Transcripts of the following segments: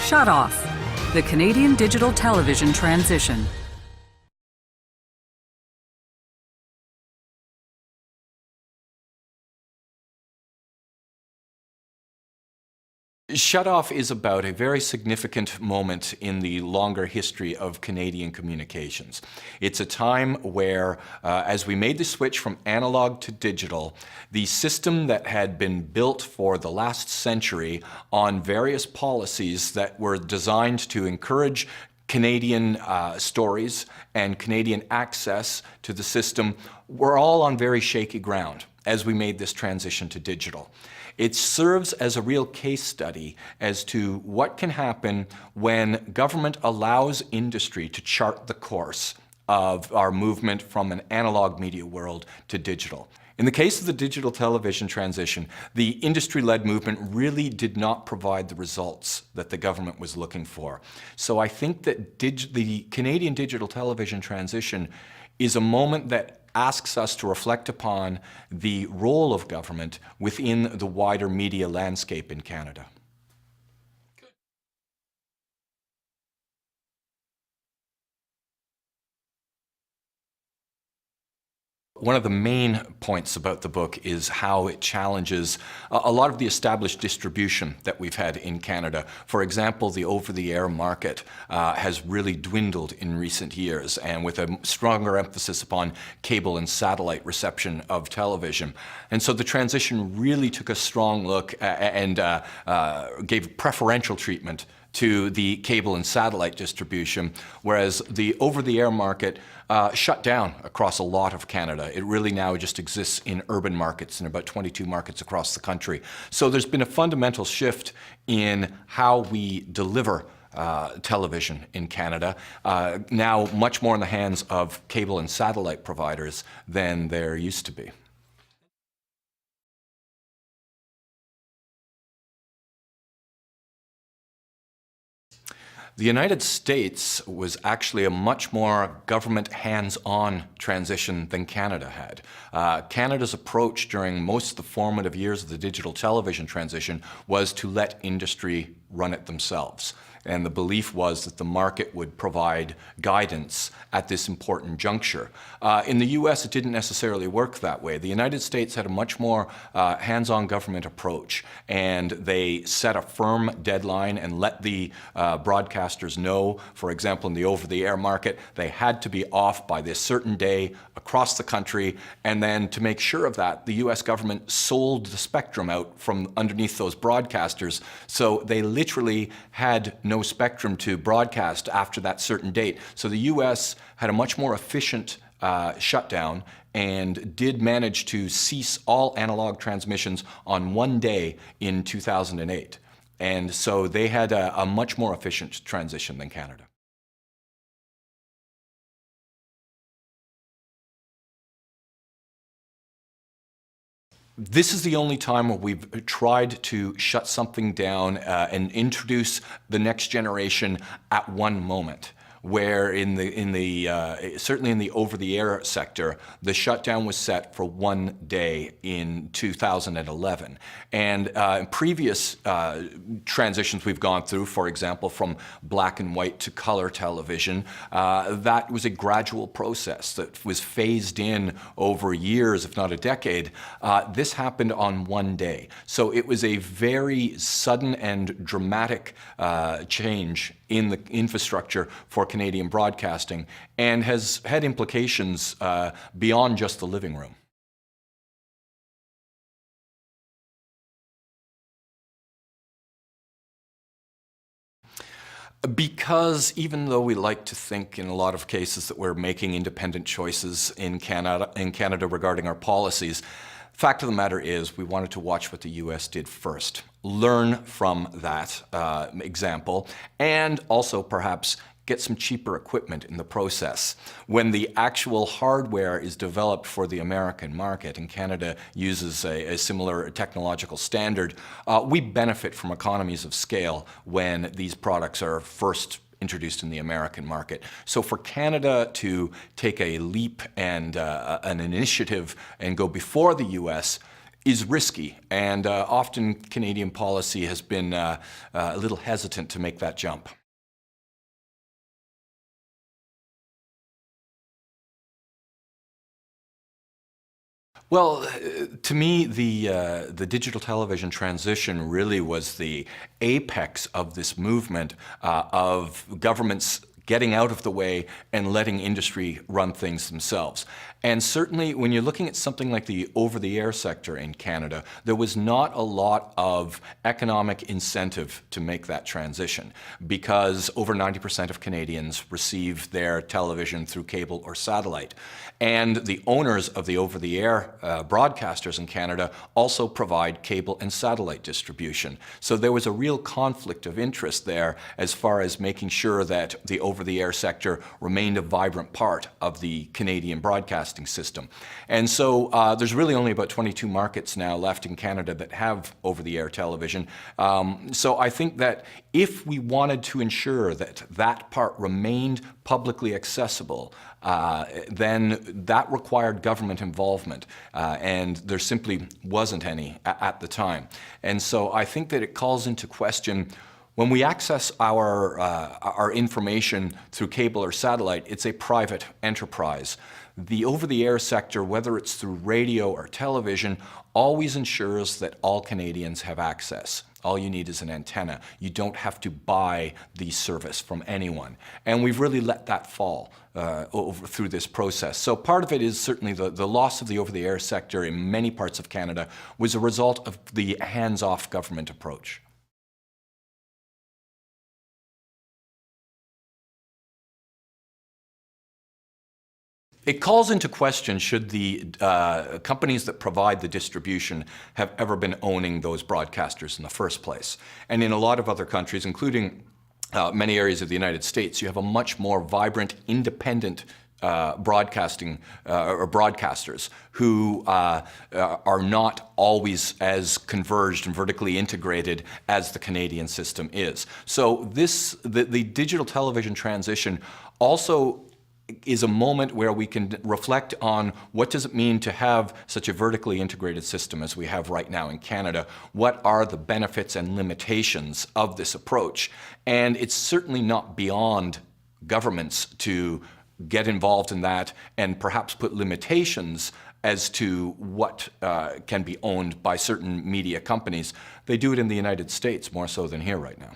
Shut Off, the Canadian Digital Television Transition. Shut Off is about a very significant moment in the longer history of Canadian communications. It's a time where, as we made the switch from analog to digital, the system that had been built for the last century on various policies that were designed to encourage Canadian stories and Canadian access to the system were all on very shaky ground as we made this transition to digital. It serves as a real case study as to what can happen when government allows industry to chart the course of our movement from an analog media world to digital. In the case of the digital television transition, the industry-led movement really did not provide the results that the government was looking for. So I think that the Canadian digital television transition is a moment that asks us to reflect upon the role of government within the wider media landscape in Canada. One of the main points about the book is how it challenges a lot of the established distribution that we've had in Canada. For example, the over-the-air market has really dwindled in recent years, and with a stronger emphasis upon cable and satellite reception of television. And so the transition really took a strong look and gave preferential treatment to the cable and satellite distribution, whereas the over-the-air market shut down across a lot of Canada. It really now just exists in urban markets, in about 22 markets across the country. So there's been a fundamental shift in how we deliver television in Canada, now much more in the hands of cable and satellite providers than there used to be. The United States was actually a much more government hands-on transition than Canada had. Canada's approach during most of the formative years of the digital television transition was to let industry run it themselves. And the belief was that the market would provide guidance at this important juncture. In the US, it didn't necessarily work that way. The United States had a much more hands-on government approach, and they set a firm deadline and let the broadcasters know, for example, in the over-the-air market, they had to be off by this certain day across the country, and then to make sure of that, the US government sold the spectrum out from underneath those broadcasters, so they literally had no spectrum to broadcast after that certain date. So the US had a much more efficient shutdown and did manage to cease all analog transmissions on one day in 2008. And so they had a much more efficient transition than Canada. This is the only time where we've tried to shut something down and introduce the next generation at one moment, where certainly in the over-the-air sector, the shutdown was set for one day in 2011. And in previous transitions we've gone through, for example, from black and white to color television, that was a gradual process that was phased in over years, if not a decade. This happened on one day. So it was a very sudden and dramatic change in the infrastructure for Canadian broadcasting, and has had implications beyond just the living room. Because even though we like to think in a lot of cases that we're making independent choices in Canada regarding our policies, fact of the matter is we wanted to watch what the US did first, learn from that example, and also perhaps get some cheaper equipment in the process. When the actual hardware is developed for the American market, and Canada uses a similar technological standard, we benefit from economies of scale when these products are first introduced in the American market. So for Canada to take a leap and an initiative and go before the US is risky, and often Canadian policy has been a little hesitant to make that jump. Well, to me, the digital television transition really was the apex of this movement of governments getting out of the way and letting industry run things themselves. And certainly when you're looking at something like the over-the-air sector in Canada, there was not a lot of economic incentive to make that transition because over 90% of Canadians receive their television through cable or satellite. And the owners of the over-the-air broadcasters in Canada also provide cable and satellite distribution. So there was a real conflict of interest there as far as making sure that the over-the-air sector remained a vibrant part of the Canadian broadcasting system. And so there's really only about 22 markets now left in Canada that have over-the-air television. So I think that if we wanted to ensure that that part remained publicly accessible, then that required government involvement, and there simply wasn't any at the time. And so I think that it calls into question when we access our information through cable or satellite, it's a private enterprise. The over-the-air sector, whether it's through radio or television, always ensures that all Canadians have access. All you need is an antenna. You don't have to buy the service from anyone. And we've really let that fall through this process. So part of it is certainly the loss of the over-the-air sector in many parts of Canada was a result of the hands-off government approach. It calls into question should the companies that provide the distribution have ever been owning those broadcasters in the first place. And in a lot of other countries, including many areas of the United States, you have a much more vibrant, independent broadcasting or broadcasters who are not always as converged and vertically integrated as the Canadian system is. So the digital television transition also is a moment where we can reflect on what does it mean to have such a vertically integrated system as we have right now in Canada. What are the benefits and limitations of this approach? And it's certainly not beyond governments to get involved in that and perhaps put limitations as to what can be owned by certain media companies. They do it in the United States more so than here right now.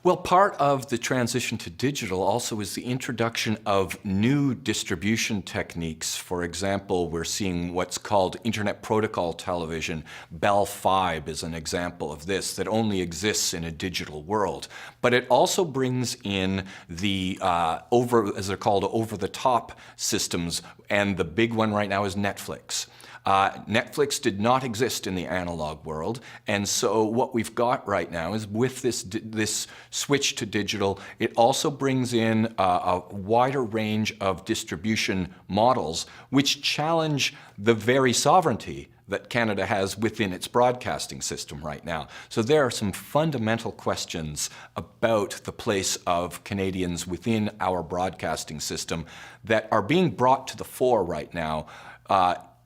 Well, part of the transition to digital also is the introduction of new distribution techniques. For example, we're seeing what's called Internet Protocol television. Bell Fibe is an example of this that only exists in a digital world. But it also brings in the, as they're called, over-the-top systems, and the big one right now is Netflix. Netflix did not exist in the analog world, and so what we've got right now is with this switch to digital, it also brings in a wider range of distribution models which challenge the very sovereignty that Canada has within its broadcasting system right now. So there are some fundamental questions about the place of Canadians within our broadcasting system that are being brought to the fore right now,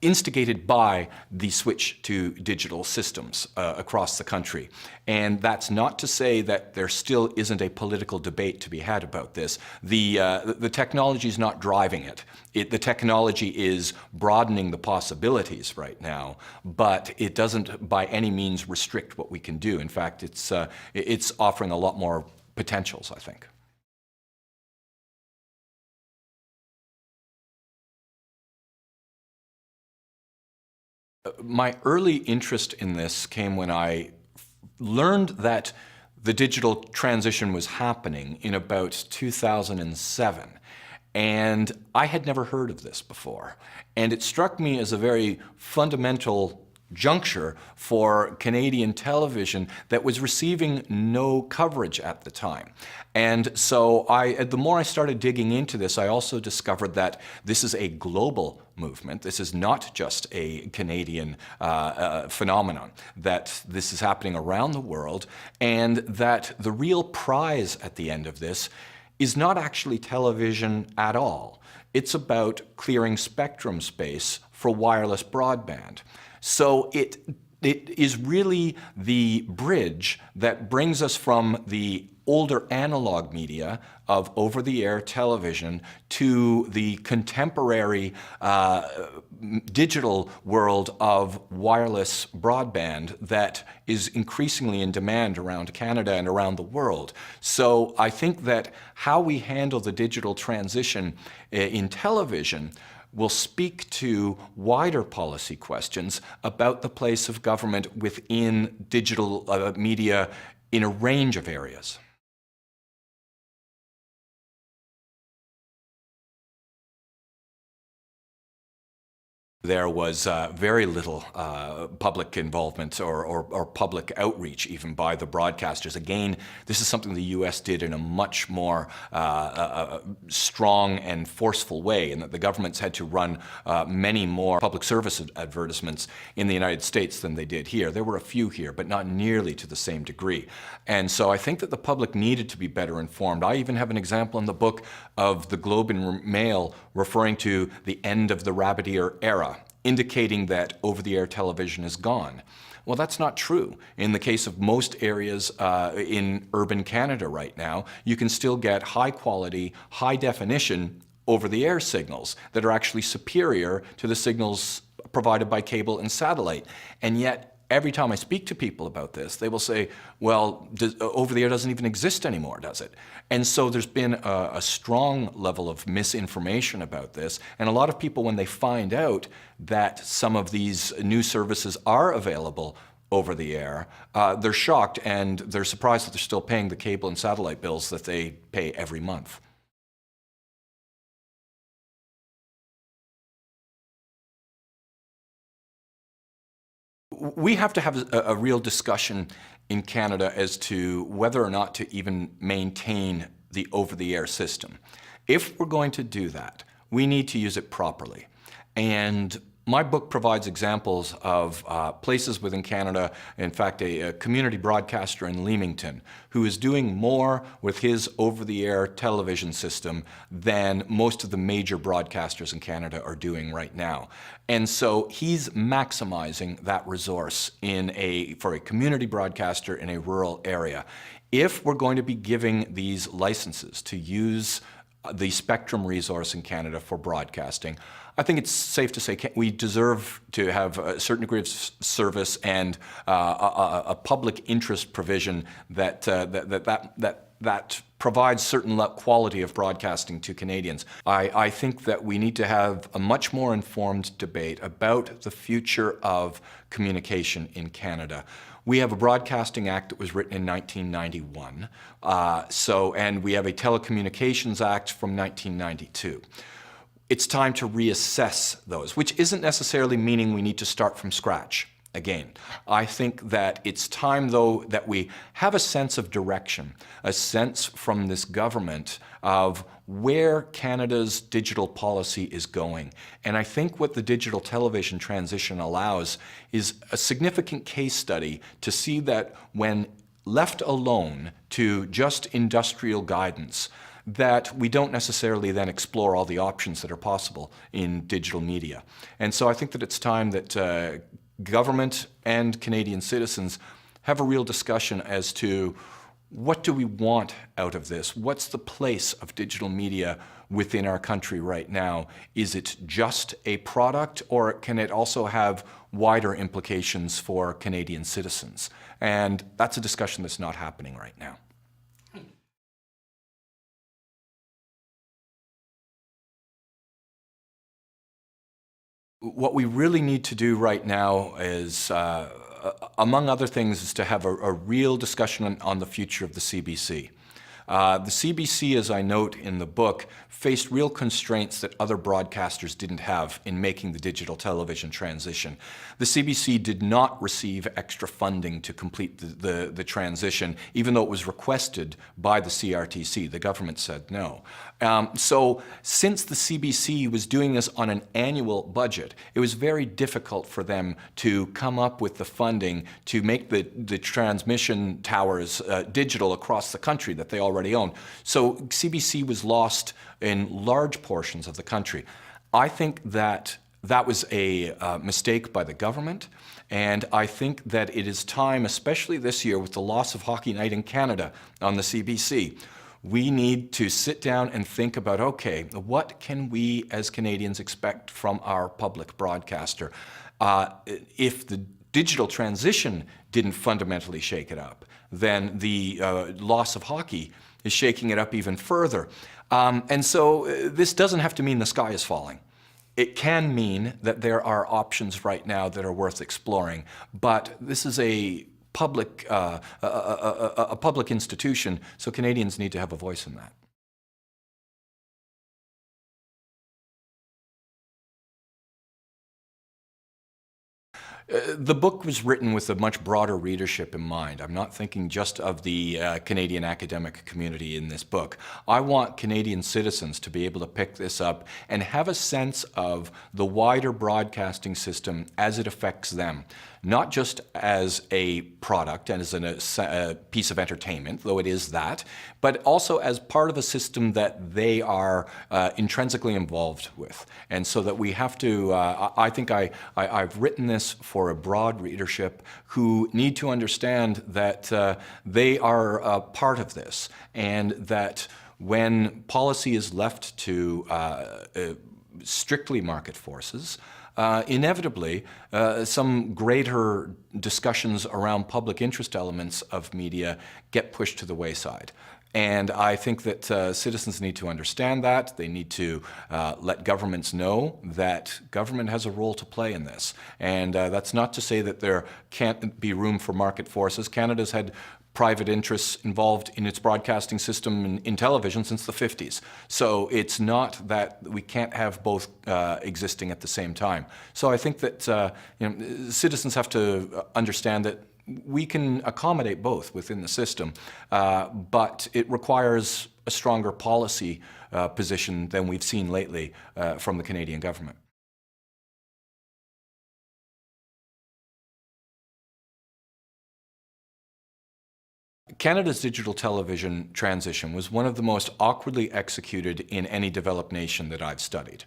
instigated by the switch to digital systems across the country. And that's not to say that there still isn't a political debate to be had about this. The technology is not driving it. The technology is broadening the possibilities right now, but it doesn't by any means restrict what we can do. In fact, it's offering a lot more potentials, I think. My early interest in this came when I learned that the digital transition was happening in about 2007. And I had never heard of this before. And it struck me as a very fundamental juncture for Canadian television that was receiving no coverage at the time. And so the more I started digging into this, I also discovered that this is a global movement. This is not just a Canadian phenomenon, that this is happening around the world, and that the real prize at the end of this is not actually television at all. It's about clearing spectrum space for wireless broadband. So it is really the bridge that brings us from the older analog media of over-the-air television to the contemporary digital world of wireless broadband that is increasingly in demand around Canada and around the world. So I think that how we handle the digital transition in television will speak to wider policy questions about the place of government within digital media in a range of areas. There was very little public involvement or public outreach even by the broadcasters. Again, this is something the U.S. did in a much more strong and forceful way, in that the governments had to run many more public service advertisements in the United States than they did here. There were a few here, but not nearly to the same degree. And so I think that the public needed to be better informed. I even have an example in the book of the Globe and Mail referring to the end of the rabbit ear era, indicating that over-the-air television is gone. Well, that's not true. In the case of most areas in urban Canada right now, you can still get high-quality, high-definition over-the-air signals that are actually superior to the signals provided by cable and satellite. And yet, every time I speak to people about this, they will say, well, over-the-air doesn't even exist anymore, does it? And so there's been a strong level of misinformation about this. And a lot of people, when they find out that some of these new services are available over the air, they're shocked and they're surprised that they're still paying the cable and satellite bills that they pay every month. We have to have a real discussion in Canada as to whether or not to even maintain the over-the-air system. If we're going to do that, we need to use it properly. And my book provides examples of places within Canada, in fact, a community broadcaster in Leamington, who is doing more with his over-the-air television system than most of the major broadcasters in Canada are doing right now. And so he's maximizing that resource for a community broadcaster in a rural area. If we're going to be giving these licenses to use the spectrum resource in Canada for broadcasting, I think it's safe to say we deserve to have a certain degree of service and a public interest provision that provides certain quality of broadcasting to Canadians. I think that we need to have a much more informed debate about the future of communication in Canada. We have a Broadcasting Act that was written in 1991, and we have a Telecommunications Act from 1992. It's time to reassess those, which isn't necessarily meaning we need to start from scratch. Again, I think that it's time, though, that we have a sense of direction, a sense from this government of where Canada's digital policy is going. And I think what the digital television transition allows is a significant case study to see that when left alone to just industrial guidance, that we don't necessarily then explore all the options that are possible in digital media. And so I think that it's time that government and Canadian citizens have a real discussion as to what do we want out of this? What's the place of digital media within our country right now? Is it just a product, or can it also have wider implications for Canadian citizens? And that's a discussion that's not happening right now. What we really need to do right now is, among other things, is to have a real discussion on the future of the CBC. The CBC, as I note in the book, faced real constraints that other broadcasters didn't have in making the digital television transition. The CBC did not receive extra funding to complete the transition, even though it was requested by the CRTC. The government said no. So since the CBC was doing this on an annual budget, it was very difficult for them to come up with the funding to make the transmission towers digital across the country that they already already owned. So CBC was lost in large portions of the country. I think that that was a mistake by the government, and I think that it is time, especially this year with the loss of Hockey Night in Canada on the CBC, we need to sit down and think about, okay, what can we as Canadians expect from our public broadcaster? If the digital transition didn't fundamentally shake it up, then the loss of hockey is shaking it up even further. And so this doesn't have to mean the sky is falling. It can mean that there are options right now that are worth exploring, but this is a public institution, so Canadians need to have a voice in that. The book was written with a much broader readership in mind. I'm not thinking just of the Canadian academic community in this book. I want Canadian citizens to be able to pick this up and have a sense of the wider broadcasting system as it affects them, not just as a product and as a piece of entertainment, though it is that, but also as part of a system that they are intrinsically involved with. And so that we have to, I think I've written this for a broad readership who need to understand that they are a part of this, and that when policy is left to strictly market forces, inevitably, some greater discussions around public interest elements of media get pushed to the wayside. And I think that citizens need to understand that. They need to let governments know that government has a role to play in this. And that's not to say that there can't be room for market forces. Canada's had private interests involved in its broadcasting system in television since the 50s. So it's not that we can't have both existing at the same time. So I think that citizens have to understand that we can accommodate both within the system, but it requires a stronger policy position than we've seen lately from the Canadian government. Canada's digital television transition was one of the most awkwardly executed in any developed nation that I've studied.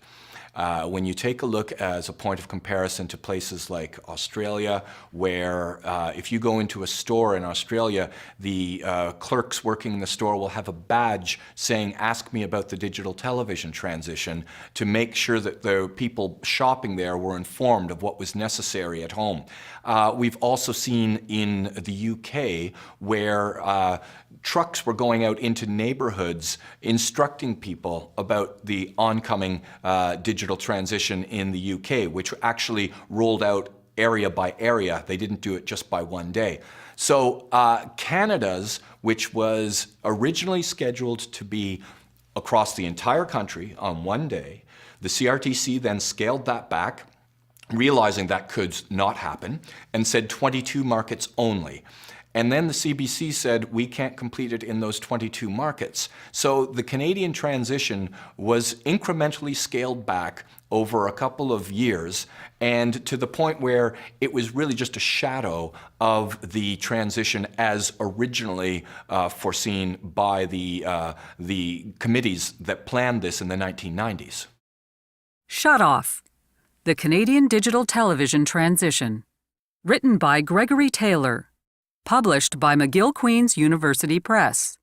When you take a look as a point of comparison to places like Australia, where if you go into a store in Australia, the clerks working in the store will have a badge saying, "Ask me about the digital television transition," to make sure that the people shopping there were informed of what was necessary at home. We've also seen in the UK where trucks were going out into neighborhoods instructing people about the oncoming digital transition in the UK, which actually rolled out area by area. They didn't do it just by one day. So Canada's, which was originally scheduled to be across the entire country on one day, the CRTC then scaled that back, realizing that could not happen, and said 22 markets only. And then the CBC said, we can't complete it in those 22 markets. So the Canadian transition was incrementally scaled back over a couple of years, and to the point where it was really just a shadow of the transition as originally foreseen by the committees that planned this in the 1990s. Shut Off: The Canadian Digital Television Transition. Written by Gregory Taylor. Published by McGill Queen's University Press.